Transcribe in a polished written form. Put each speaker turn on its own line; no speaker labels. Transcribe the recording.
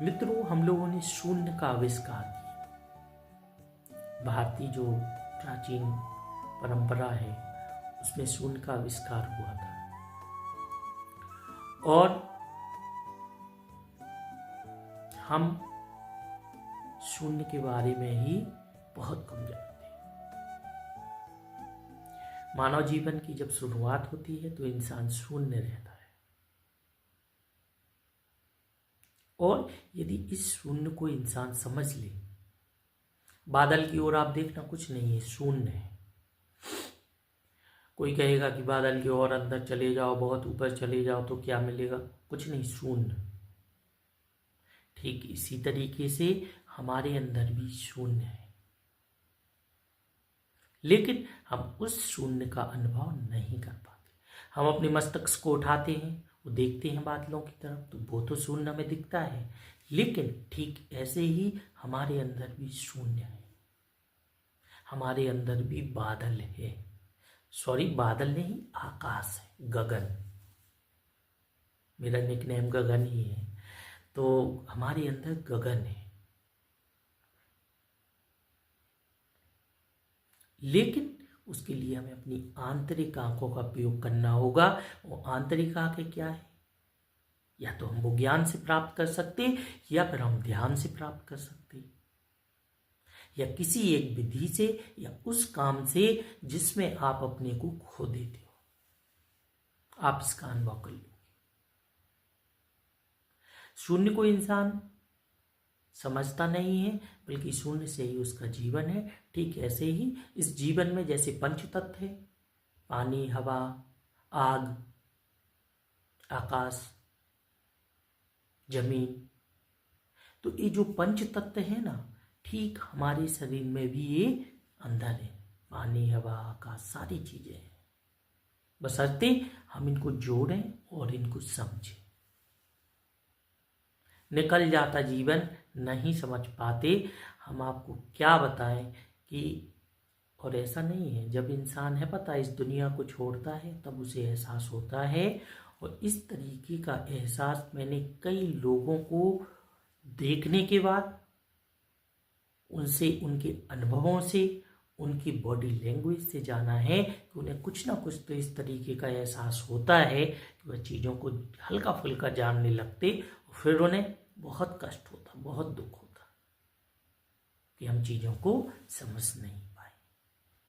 मित्रों, हम लोगों ने शून्य का आविष्कार किया। भारतीय जो प्राचीन परंपरा है उसमें शून्य का आविष्कार हुआ था और हम शून्य के बारे में ही बहुत कम जानते हैं। मानव जीवन की जब शुरुआत होती है तो इंसान शून्य रहता है और यदि इस शून्य को इंसान समझ ले, बादल की ओर आप देखना, कुछ नहीं है, शून्य है। कोई कहेगा कि बादल की ओर अंदर चले जाओ, बहुत ऊपर चले जाओ तो क्या मिलेगा? कुछ नहीं, शून्य। ठीक इसी तरीके से हमारे अंदर भी शून्य है, लेकिन हम उस शून्य का अनुभव नहीं कर पाते। हम अपने मस्तिष्क को उठाते हैं, वो देखते हैं बादलों की तरफ तो वो तो शून्य हमें दिखता है, लेकिन ठीक ऐसे ही हमारे अंदर भी शून्य है। हमारे अंदर भी बादल है, सॉरी बादल नहीं, आकाश है, गगन। मेरा निकनेम गगन ही है, तो हमारे अंदर गगन है। लेकिन उसके लिए हमें अपनी आंतरिक आंखों का प्रयोग करना होगा। वो आंतरिक आंखें क्या है? या तो हम वो ज्ञान से प्राप्त कर सकते या फिर हम ध्यान से प्राप्त कर सकते, या किसी एक विधि से या उस काम से जिसमें आप अपने को खो देते हो, आप इसका अनुभव कर लोगे। शून्य को इंसान समझता नहीं है, बल्कि शून्य से ही उसका जीवन है। ठीक ऐसे ही इस जीवन में जैसे पंच तत्व है, पानी, हवा, आग, आकाश, जमीन, तो ये जो पंच तत्व है ना, ठीक हमारे शरीर में भी ये अंदर है। पानी, हवा, आकाश, सारी चीजें हैं, बशर्ते हम इनको जोड़ें और इनको समझें। निकल जाता जीवन, नहीं समझ पाते। हम आपको क्या बताएं कि, और ऐसा नहीं है, जब इंसान है पता इस दुनिया को छोड़ता है तब उसे एहसास होता है। और इस तरीके का एहसास मैंने कई लोगों को देखने के बाद, उनसे, उनके अनुभवों से, उनकी बॉडी लैंग्वेज से जाना है कि उन्हें कुछ ना कुछ तो इस तरीके का एहसास होता है कि वह चीज़ों को हल्का फुल्का जानने लगते, और फिर उन्हें बहुत कष्ट होता, बहुत दुख होता कि हम चीज़ों को समझ नहीं